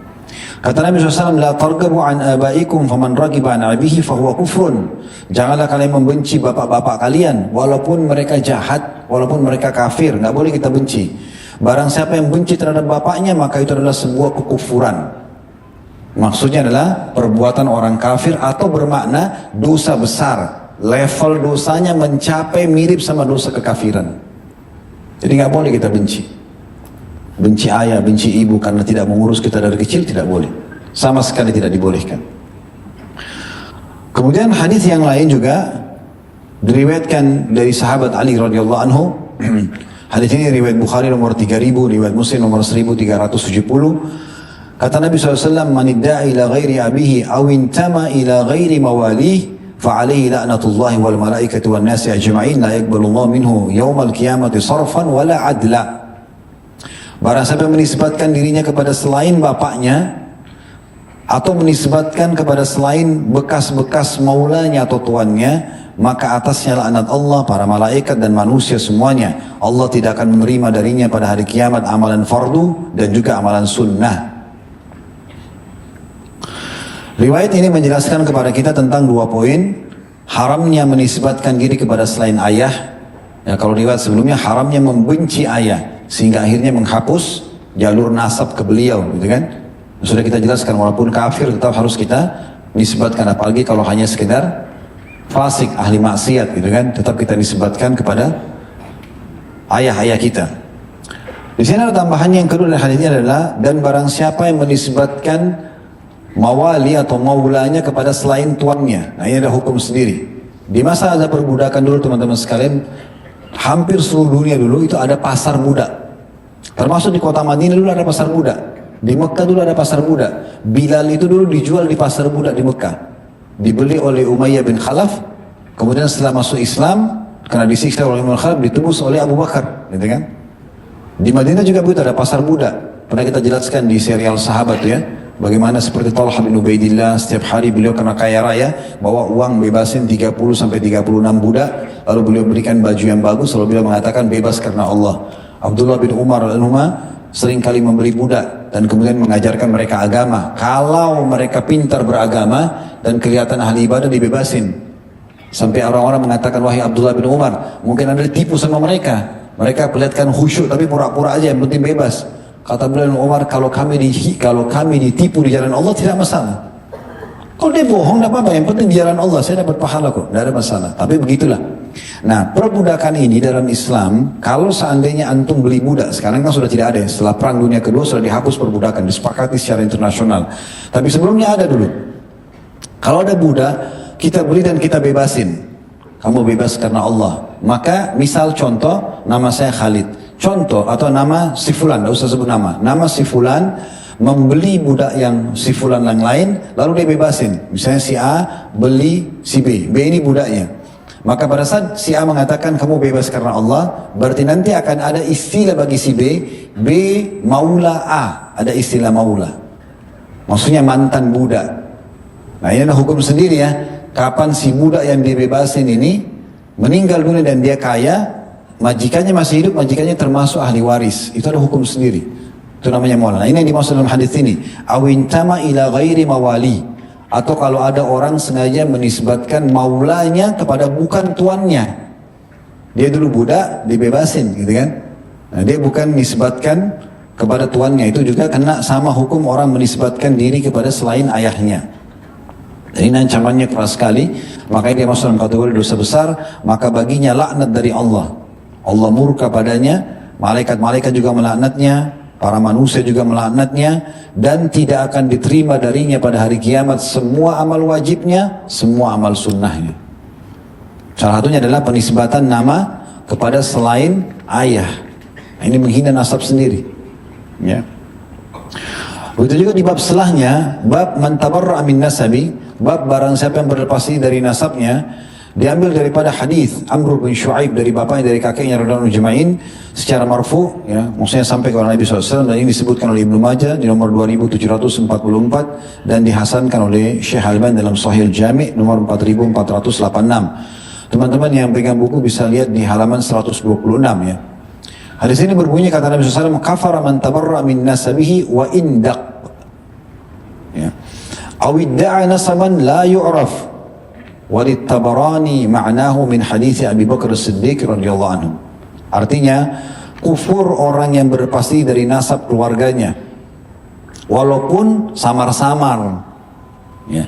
Kata Nabi SAW, la targabu an abaikum faman ragiba an abihi fahuwa kufrun. Janganlah kalian membenci bapak-bapak kalian, walaupun mereka jahat, walaupun mereka kafir, nggak boleh kita benci. Barang siapa yang benci terhadap bapaknya, maka itu adalah sebuah kekufuran. Maksudnya adalah perbuatan orang kafir atau bermakna dosa besar. Level dosanya mencapai mirip sama dosa kekafiran. Jadi nggak boleh kita benci. Benci ayah, benci ibu karena tidak mengurus kita dari kecil, tidak boleh. Sama sekali tidak dibolehkan. Kemudian hadis yang lain juga diriwayatkan dari sahabat Ali radhiyallahu anhu Hadis ini riwayat Bukhari nomor 3000, riwayat Muslim nomor 1370. Kata Nabi SAW, "Man idda'a ila ghairi abihi aw intama ila ghairi mawalih فعليه لعنة الله والملائكة والناس أجمعين لا يقبل الله منه يوم القيامة صرفا ولا عدلا." Barang siapa menisbatkan dirinya kepada selain bapaknya atau menisbatkan kepada selain bekas-bekas maulanya atau tuannya, maka atasnya laknat Allah, para malaikat dan manusia semuanya. Allah tidak akan menerima darinya pada hari kiamat amalan fardu dan juga amalan sunnah. Riwayat ini menjelaskan kepada kita tentang dua poin. Haramnya menisbatkan diri kepada selain ayah. Ya, kalau riwayat sebelumnya haramnya membenci ayah, sehingga akhirnya menghapus jalur nasab ke beliau, gitu kan? Sudah kita jelaskan, walaupun kafir tetap harus kita nisbatkan, apalagi kalau hanya sekedar fasik, ahli maksiat, gitu kan? Tetap kita nisbatkan kepada ayah-ayah kita. Di sini ada tambahannya yang kedua dari hadis ini adalah, dan barang siapa yang menisbatkan mawali atau maulanya kepada selain tuannya. Nah, ini ada hukum sendiri. Di masa ada perbudakan dulu teman-teman sekalian, hampir seluruh dunia dulu itu ada pasar budak. Termasuk di kota Madinah dulu ada pasar budak. Di Mekah dulu ada pasar budak. Bilal itu dulu dijual di pasar budak di Mekah. Dibeli oleh Umayyah bin Khalaf. Kemudian setelah masuk Islam, karena disiksa oleh Umayyah bin Khalaf, ditebus oleh Abu Bakar. Gitu kan? Di Madinah juga begitu, ada pasar budak. Pernah kita jelaskan di serial Sahabat ya. Bagaimana seperti Talha bin Ubaidillah, setiap hari beliau kena kaya raya, bawa uang bebasin 30 sampai 36 budak, lalu beliau berikan baju yang bagus, lalu beliau mengatakan bebas karena Allah. Abdullah bin Umar sering kali membeli budak dan kemudian mengajarkan mereka agama. Kalau mereka pintar beragama dan kelihatan ahli ibadah, dibebasin. Sampai orang-orang mengatakan, wahai Abdullah bin Umar, mungkin Anda ditipu sama mereka. Mereka perlihatkan khusyuk tapi pura-pura aja, yang penting bebas. Kata Abdullah bin Umar, kalau kami ditipu di jalan Allah tidak masalah. Kalau dia bohong tidak apa-apa, yang penting di jalan Allah saya dapat pahala kok, tidak ada masalah. Tapi begitulah. Nah, perbudakan ini dalam Islam, kalau seandainya antum beli budak, sekarang kan sudah tidak ada. Setelah Perang Dunia Kedua sudah dihapus perbudakan, disepakati secara internasional. Tapi sebelumnya ada dulu. Kalau ada budak, kita beli dan kita bebasin. Kamu bebas karena Allah. Maka misal contoh, nama saya Khalid. Contoh atau nama si fulan, tidak usah sebut nama. Nama si fulan membeli budak yang si fulan yang lain, lalu dia bebasin. Misalnya si A beli si B, B ini budaknya. Maka pada saat si A mengatakan kamu bebas karena Allah, berarti nanti akan ada istilah bagi si B, B maula A, ada istilah maula. Maksudnya mantan budak. Nah, ini ada hukum sendiri ya. Kapan si budak yang dibebasin ini meninggal dunia dan dia kaya, majikannya masih hidup, majikannya termasuk ahli waris. Itu ada hukum sendiri. Itu namanya maula. Nah, ini yang dimaksud dalam hadis ini. Awintama ila ghairi mawali. Atau kalau ada orang sengaja menisbatkan maulanya kepada bukan tuannya. Dia dulu budak, dibebasin gitu kan. Nah, dia bukan menisbatkan kepada tuannya. Itu juga kena sama hukum orang menisbatkan diri kepada selain ayahnya. Dan ini ancamannya keras sekali. Makanya dia masuk dalam kategori dosa besar. Maka baginya laknat dari Allah. Allah murka padanya, malaikat-malaikat juga melaknatnya, para manusia juga melaknatnya, dan tidak akan diterima darinya pada hari kiamat semua amal wajibnya, semua amal sunnahnya. Salah satunya adalah penisbatan nama kepada selain ayah. Nah, ini menghina nasab sendiri. Ya. Begitu juga di bab setelahnya, bab man tabarra'a min nasabi, bab barang siapa yang berlepas diri dari nasabnya. Diambil daripada hadis Amr bin Shu'aib dari bapaknya, dari kakeknya radhiyallahu anhu secara marfu, ya, maksudnya sampai ke Nabi SAW, dan ini disebutkan oleh Ibnu Majah di nomor 2744 dan dihasankan oleh Syekh Albani dalam Sahih Al-Jami' nomor 4486. Teman-teman yang pegang buku bisa lihat di halaman 126 ya. Hadis ini berbunyi, kata Nabi SAW, kafara man tabarra min nasabihi wa indaq, ya, awidda'a nasaban la yu'raf. Walid Tabarani ma'nahu min hadits Abi Bakar As-Siddiq radhiyallahu anhu. Artinya kufur orang yang berlepas diri dari nasab keluarganya walaupun samar-samar, ya,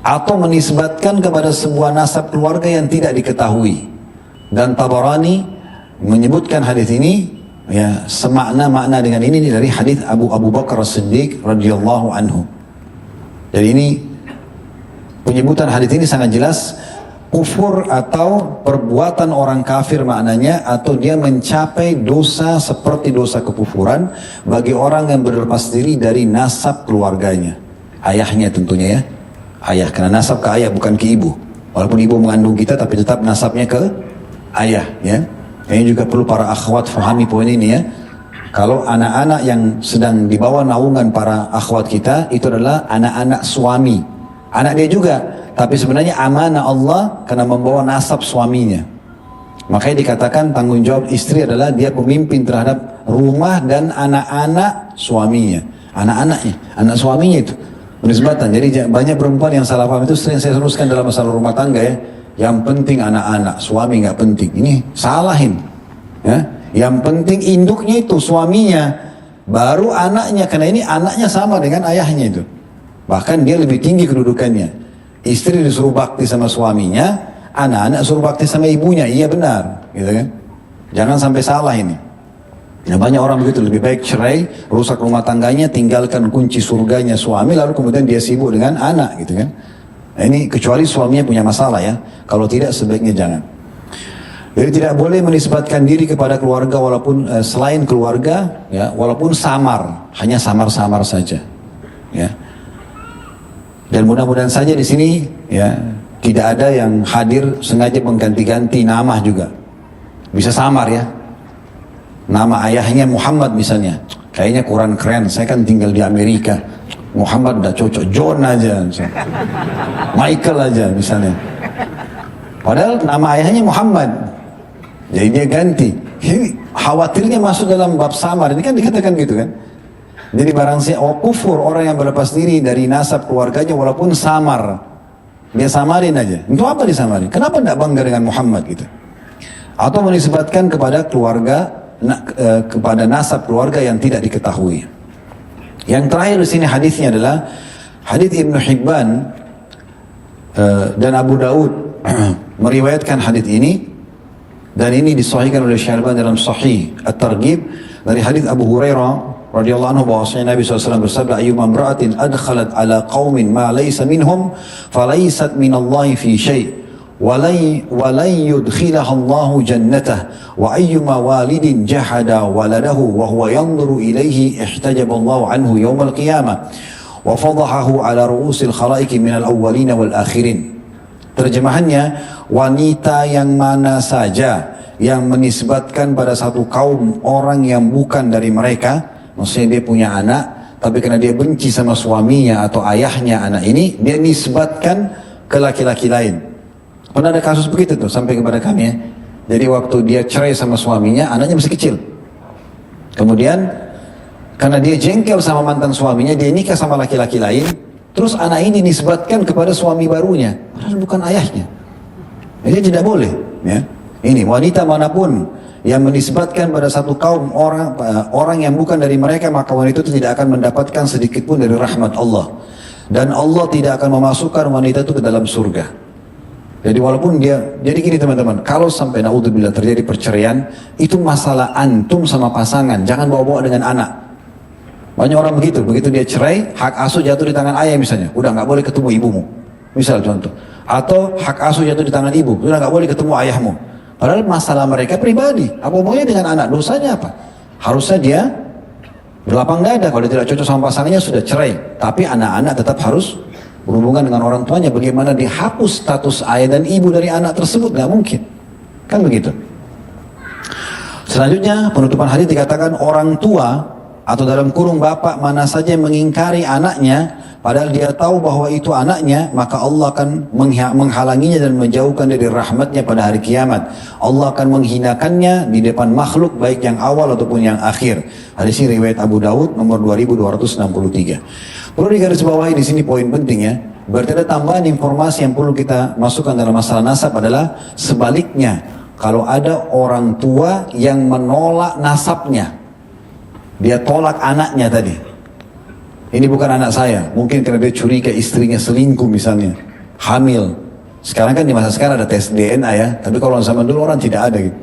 atau menisbatkan kepada sebuah nasab keluarga yang tidak diketahui. Dan Tabarani menyebutkan hadis ini, ya, semakna-makna dengan ini dari hadis Abu Bakar As-Siddiq radhiyallahu anhu. Jadi ini penyebutan hadis ini sangat jelas kufur atau perbuatan orang kafir maknanya, atau dia mencapai dosa seperti dosa kekufuran bagi orang yang berlepas diri dari nasab keluarganya. Ayahnya tentunya ya. Ayah, karena nasab ke ayah bukan ke ibu. Walaupun ibu mengandung kita tapi tetap nasabnya ke ayah ya. Ini juga perlu para akhwat fahami poin ini ya. Kalau anak-anak yang sedang di bawah naungan para akhwat kita, itu adalah anak-anak suami. Anak dia juga, tapi sebenarnya amanah Allah karena membawa nasab suaminya. Makanya dikatakan tanggung jawab istri adalah dia pemimpin terhadap rumah dan anak-anak suaminya. Anak-anaknya, anak suaminya itu. Benisbatan. Jadi banyak perempuan yang salah paham, itu sering saya teruskan dalam masalah rumah tangga ya. Yang penting anak-anak, suami nggak penting. Ini salahin. Ya. Yang penting induknya itu suaminya, baru anaknya, karena ini anaknya sama dengan ayahnya itu. Bahkan dia lebih tinggi kedudukannya. Istri disuruh bakti sama suaminya, anak-anak suruh bakti sama ibunya. Iya benar, gitu kan? Jangan sampai salah ini. Nah, banyak orang begitu, lebih baik cerai, rusak rumah tangganya, tinggalkan kunci surganya suami, lalu kemudian dia sibuk dengan anak, gitu kan? Nah, ini kecuali suaminya punya masalah ya. Kalau tidak sebaiknya jangan. Jadi tidak boleh menisbatkan diri kepada keluarga walaupun selain keluarga, ya, walaupun samar, hanya samar-samar saja, ya. Dan mudah-mudahan saja di sini, ya, tidak ada yang hadir sengaja mengganti-ganti nama juga. Bisa samar ya. Nama ayahnya Muhammad misalnya, kayaknya kurang keren. Saya kan tinggal di Amerika, Muhammad udah cocok, John aja, misalnya. Michael aja misalnya. Padahal nama ayahnya Muhammad. Jadi dia ganti. Ini khawatirnya masuk dalam bab samar. Ini kan dikatakan gitu kan. Jadi barang siapa kufur, orang yang berlepas diri dari nasab keluarganya walaupun samar, dia samarin aja. Untuk apa disamarin? Kenapa tidak bangga dengan Muhammad gitu? Atau menisbatkan kepada keluarga, kepada nasab keluarga yang tidak diketahui. Yang terakhir di sini hadisnya adalah hadis Ibnu Hibban dan Abu Daud meriwayatkan hadis ini. Dan ini disahihkan oleh Syalbani dalam Sahih At-Targhib dari hadis Abu Hurairah radhiyallahu anhu bahwasanya Nabi SAW bersabda, ayyuma imra'atin adkhalat ala qaumin ma laysa minhum falaysat minallahi fi syai' walay yudkhilaha Allahu jannatah wa ayyuma walidin jahada waladahu wa huwa yanzuru ilayhi ihtajaba Allahu anhu yawmal qiyamah wa fadahahu ala ru'usil khalaiqi minal awwalina wal akhirin. Terjemahannya, wanita yang mana saja yang menisbatkan pada satu kaum orang yang bukan dari mereka, maksudnya dia punya anak, tapi karena dia benci sama suaminya atau ayahnya anak ini, dia nisbatkan ke laki-laki lain. Pernah ada kasus begitu tuh sampai kepada kami ya. Jadi waktu dia cerai sama suaminya, anaknya masih kecil. Kemudian karena dia jengkel sama mantan suaminya, dia nikah sama laki-laki lain. Terus anak ini nisbatkan kepada suami barunya, padahal bukan ayahnya. Jadi tidak boleh. Ya. Ini wanita manapun yang menisbatkan pada satu kaum orang yang bukan dari mereka, maka wanita itu tidak akan mendapatkan sedikit pun dari rahmat Allah. Dan Allah tidak akan memasukkan wanita itu ke dalam surga. Jadi walaupun jadi gini teman-teman, kalau sampai naudzubillah terjadi perceraian, itu masalah antum sama pasangan, jangan bawa-bawa dengan anak. Banyak orang begitu dia cerai, hak asuh jatuh di tangan ayah misalnya, udah nggak boleh ketemu ibumu, misal contoh. Atau hak asuh jatuh di tangan ibu, udah nggak boleh ketemu ayahmu. Padahal masalah mereka pribadi, apa hubungannya dengan anak, dosanya apa? Harusnya dia berlapang dada, kalau dia tidak cocok sama pasangannya sudah cerai. Tapi anak-anak tetap harus berhubungan dengan orang tuanya. Bagaimana dihapus status ayah dan ibu dari anak tersebut, nggak mungkin. Kan begitu. Selanjutnya penutupan hadis dikatakan orang tua atau dalam kurung bapak mana saja yang mengingkari anaknya padahal dia tahu bahwa itu anaknya, maka Allah akan menghalanginya dan menjauhkan dari rahmatnya pada hari kiamat. Allah akan menghinakannya di depan makhluk baik yang awal ataupun yang akhir. Hadis ini riwayat Abu Daud nomor 2263. Perlu digarisbawahi di sini poin penting ya. Berarti ada tambahan informasi yang perlu kita masukkan dalam masalah nasab adalah sebaliknya. Kalau ada orang tua yang menolak nasabnya, dia tolak anaknya tadi. Ini bukan anak saya. Mungkin karena dia curiga istrinya selingkuh misalnya. Hamil. Sekarang kan di masa sekarang ada tes DNA ya. Tapi kalau zaman dulu orang tidak ada gitu.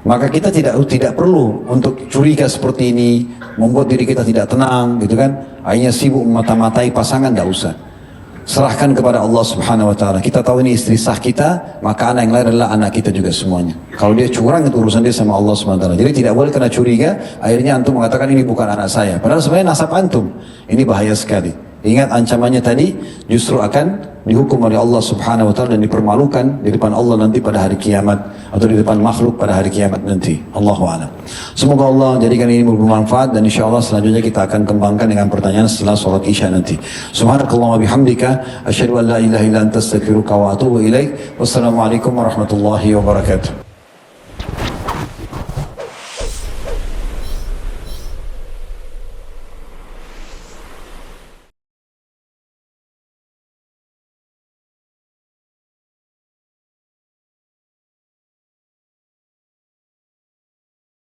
Maka kita tidak perlu untuk curiga seperti ini. Membuat diri kita tidak tenang gitu kan. Akhirnya sibuk memata-matai pasangan, tidak usah. serahkan kepada Allah Subhanahu wa taala. Kita tahu ini istri sah kita, maka anak yang lain adalah anak kita juga semuanya. Kalau dia curang itu urusan dia sama Allah Subhanahu wa taala. Jadi tidak boleh kena curiga, akhirnya antum mengatakan ini bukan anak saya. Padahal sebenarnya nasab antum. Ini bahaya sekali. Ingat ancamannya tadi justru akan dihukum oleh Allah Subhanahu wa taala dan dipermalukan di depan Allah nanti pada hari kiamat atau di depan makhluk pada hari kiamat nanti. Allahu a'lam. Semoga Allah jadikan ini bermanfaat dan insyaallah selanjutnya kita akan kembangkan dengan pertanyaan setelah salat Isya nanti. Subhanakallahumma bihamdika asyhadu an la ilaha illa anta astaghfiruka wa atubu ilaik. Wassalamualaikum warahmatullahi wabarakatuh.